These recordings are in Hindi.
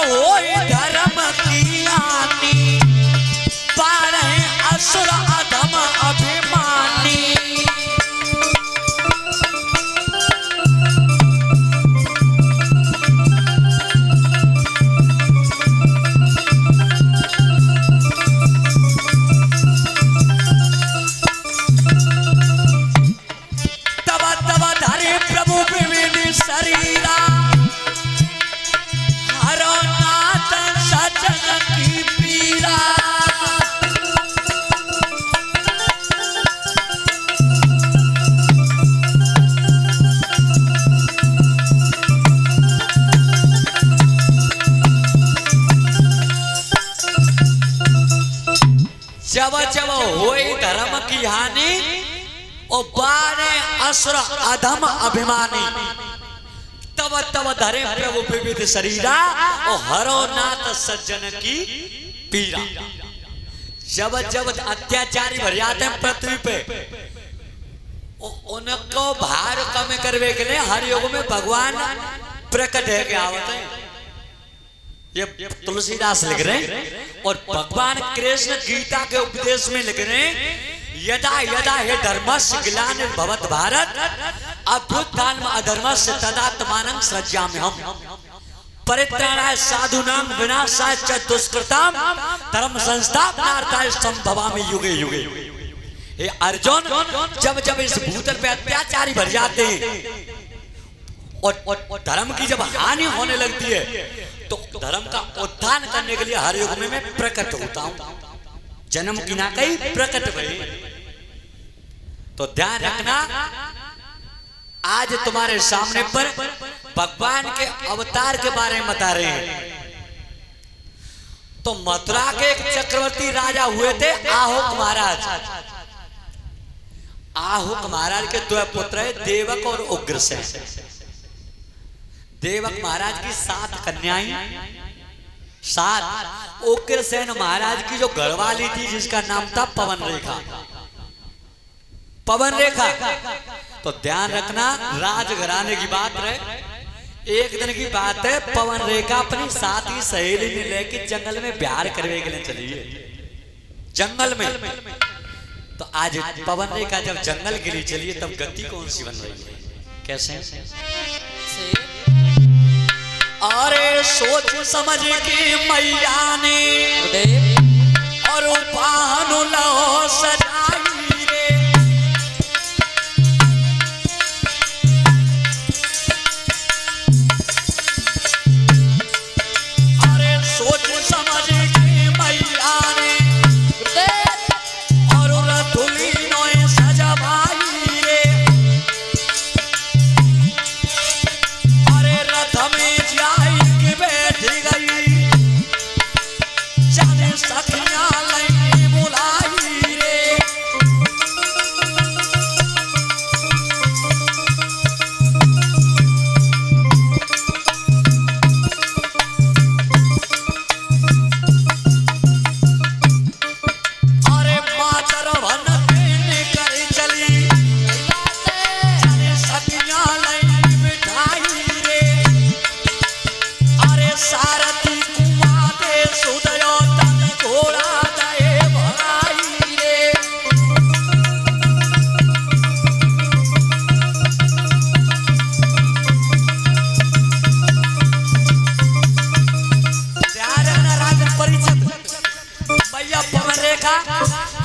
होई धर्म की हानि, पारे असुर अधम अभिमानी। जब जब होई धर्म की हानि और बारे असुर अधम अभिमानी, तब तब धरे प्रभु विविध शरीरा और हरो नाथ सज्जन की पीरा। जब जब अत्याचारी भर जाते हैं पृथ्वी पे, उनको भार कम करवे के लिए हर युग में भगवान प्रकट है क्या आवत है। ये तुलसीदास लिख रहे हैं और भगवान कृष्ण गीता के उपदेश में लिख रहे हैं, यदा यदा हे धर्मस्य ग्लानिर्भवत् भारत अभ्युत्थानम् अधर्मस्य तदात्मानं सृजाम्यहम् हम परित्राणाय साधूनां विनाशाय च दुष्कृतां धर्म संस्थापनार्थाय संभवामि युगे युगे। हे अर्जुन, जब जब इस भूतल पे अत्याचारी भर जाते हैं और धर्म की जब हानि होने लगती है, तो धर्म का उत्थान करने के लिए हर युग में मैं प्रकट होता हूं। जन्म की ना कहीं प्रकट भई। तो ध्यान रखना, आज तुम्हारे सामने पर भगवान के अवतार के बारे में बता रहे हैं। तो मथुरा के एक चक्रवर्ती राजा हुए थे आहुक महाराज। आहुक महाराज के दो पुत्र है, देवक और उग्रसेन। देवक महाराज की 7 कन्याएं, 7। उग्रसेन महाराज की जो घरवाली थी जिसका नाम था पवन रेखा। पवन रेखा। तो ध्यान रखना, राजघराने की बात रहे। एक दिन की बात है, पवन रेखा अपनी साथी सहेली ने लेके जंगल में बिहार करने के लिए चली है, जंगल में। तो आज पवन रेखा जब जंगल के लिए चली है, तब गति कौन सी बन रही है? कैसे? अरे सोच समझ के मैया ने और पानु लो सजाई रे। अरे सोच समझ के मैया ने और रथुली नोए सजवाई रे। अरे रथ में सखियां लई बुलाई रे। अरे मातर भन कर चली, सखियां लई बिठाई रे। अरे सारथी कुआ दे सुदयो घोड़ा दे भराई रे। राजन परिषद भैया पवन रेखा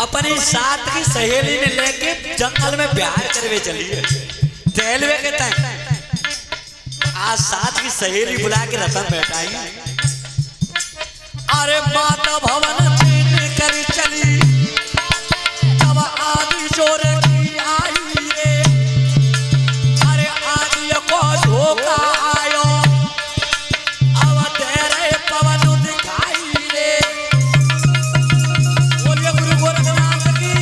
अपनी 7 की सहेली ने लेके जंगल में बिहार करवे चली है। टहलवे के टाइम आज 7 की सहेली बुला के रतन बैठाई। अरे माता भवन छीन कर चली, तब आदि जोर की आई रे। अरे आदि को धोखा आयो, अब तेरे पवन दिखाई रे। बोलिए गुरु गोरखनाथ की।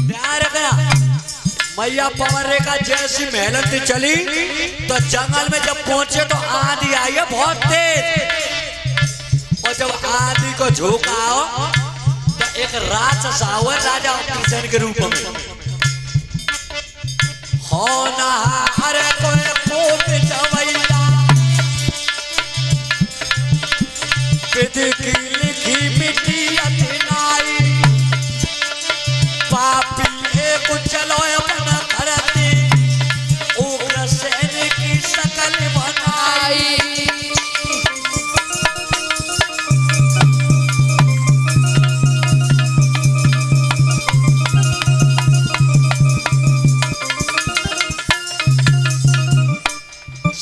ध्यान रखना, मैया पवन रेखा जैसी मेहनत चली तो जंगल में जब पहुंचे तो आंधी आई है बहुत तेज। और जब आंधी को झोंका आओ तो एक राक्षस हुआ राजा किशन के रूप में। हो ना हरे कोई खूब जवैया विधि की लिखी मिट्टी अतिनाई पापी एक चलो अपना धरती उग्र सेन की शकल बनाई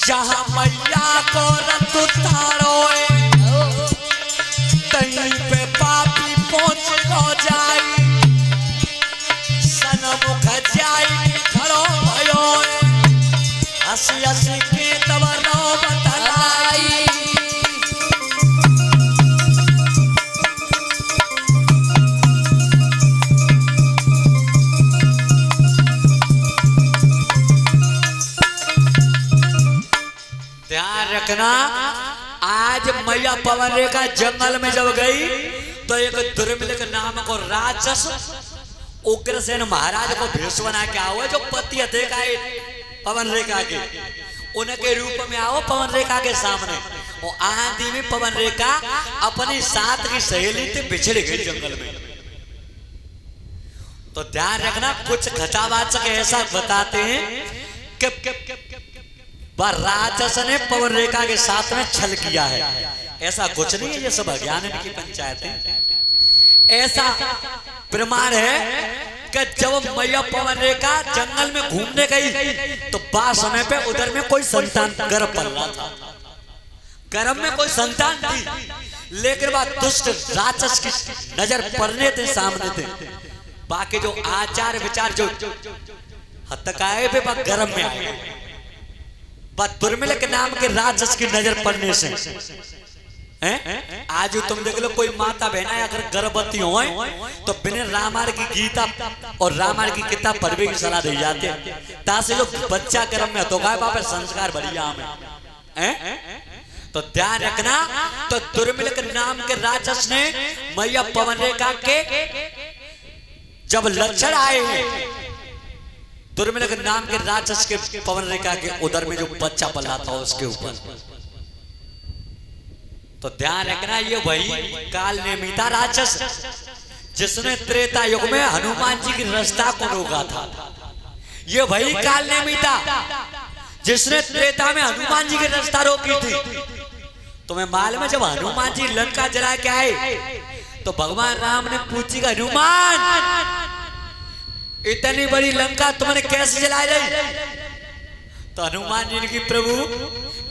जहाँ मैया को रत उतारो कहीं पे पापी पहुंच हो जाए सनमुख जाई खड़ो भयो हंसी हंसी के तवरो बतलाई ध्यान रखना आज मैया पवन रेखा जंगल में जब गई तो एक दुर्मिलक नामक और राक्षस उग्रसेन महाराज को भेष बना के आओ जो पति थे का पवन रेखा के उनके रूप में आओ पवन रेखा के सामने और आंधी में पवन रेखा अपनी साथ की सहेली से बिछड़ गई जंगल में। तो ध्यान रखना कुछ कथावाचक ऐसा बताते हैं कि राक्षस ने पवन रेखा के साथ में छल किया है, ऐसा कुछ नहीं है, ये सब अज्ञान की पंचायत है। ऐसा प्रमाण है कि जब मैया पवन रेखा जंगल में घूमने गई तो बा समय पे उधर में कोई संतान गर्भ पल रहा था, गर्भ में कोई संतान थी, लेकिन वह दुष्ट राक्षस की नजर पड़ने थे सामने थे, बाकी जो आचार विचार जो हत्याए पे वह गर्भ में आए, दुर्मिलक नाम के राक्षस की नजर पड़ने से हैं? आज तुम देख लो कोई माता बहना अगर गर्भवती हो तो बिना रामायण की गीता और रामायण की किताब पढ़ने की सलाह दी जाती है ताकि जो बच्चा गर्भ में तो बाप संस्कार बढ़िया हमें। तो ध्यान रखना, तो दुर्मिलक नाम के राक्षस ने मैया पवन रेखा के जब लक्षण आए हैं, दुर्मिलक नाम के राक्षस के पवन रेखा के उदर में जो बच्चा पला था उसके ऊपर, तो ध्यान रखना ये वही काल नेमिता राक्षस जिसने त्रेता युग में हनुमान जी की रास्ता को रोका था, ये वही काल नेमिता जिसने त्रेता में हनुमान जी की रास्ता रोकी थी। तुम्हें मालूम है जब हनुमान जी लंका जला के आए तो भगवान राम ने पूछी हनुमान इतनी बड़ी लंका तुमने कैसे जला रही? तो हनुमान जी ने की प्रभु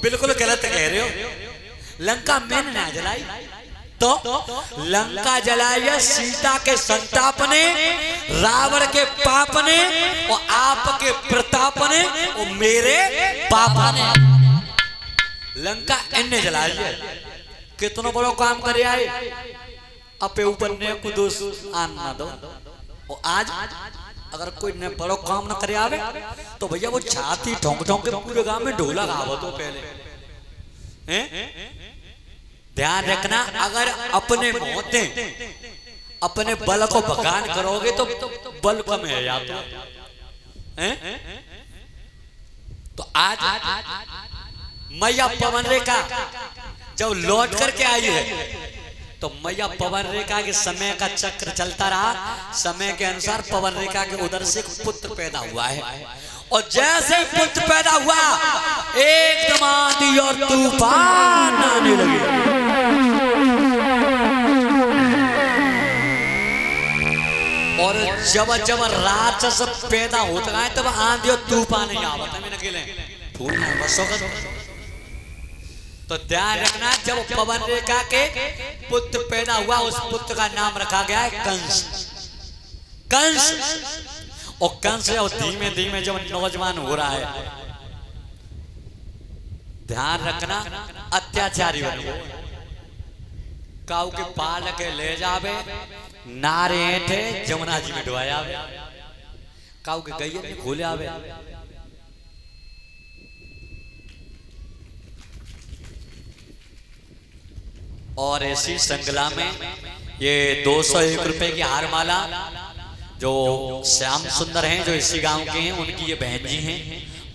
बिल्कुल गलत कह रहे हो, लंका मैंने ना जलाई, तो लंका जलाई सीता के संताप ने, रावण के पाप ने और आपके प्रताप ने और मेरे पापा ने लंका इन्ने जलाई है। कितना बड़ो काम करे आए, अपने ऊपर ने को दोष आन ना दो। और आज अगर कोई ने बड़ो काम ना करे आवे तो भैया वो छाती ठोंक ठोंक के पूरे गांव में ढोला गावो तो पहले हैं? ध्यान रखना, अगर अपने मोहते अपने बल को भगान करोगे तो बल कम है या हैं? तो आज मैया पवन रेखा जब लौट करके आई है तो मैया पवन रेखा के समय का चक्र चलता रहा, समय के अनुसार पवन रेखा के उधर से पुत्र पैदा हुआ है और जैसे पुत्र पैदा हुआ एकदम आंधी और तूफान आने लगे। और जब जब राक्षस पैदा होता है तब आंधी और तूफान नहीं आवता है, मैंने अकेले फूल बस। तो ध्यान रखना, जब पवन रेखा के पुत्र पैदा हुआ उस पुत्र का नाम रखा गया है कंस। कंस और कंस धीमे धीमे जब नौजवान हो रहा है, ध्यान रखना अत्याचारी बन गए, काऊ के पाल के ले जावे नारे हेठे जमुना जी में डुबाया, काऊ के गैया में खोले आवे। और ऐसी श्रृंखला में ये 201 रुपए की हार माला जो श्याम सुंदर हैं, जो इसी गांव के हैं, उनकी ये बहन जी हैं,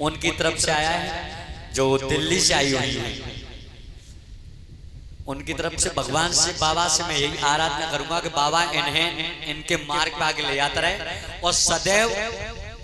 उनकी तरफ से आया है, जो दिल्ली से आई हुई है, उनकी तरफ से भगवान से, बाबा से मैं यही आराधना करूंगा कि बाबा इन्हें इनके मार्ग पे आगे ले जाता रहे और सदैव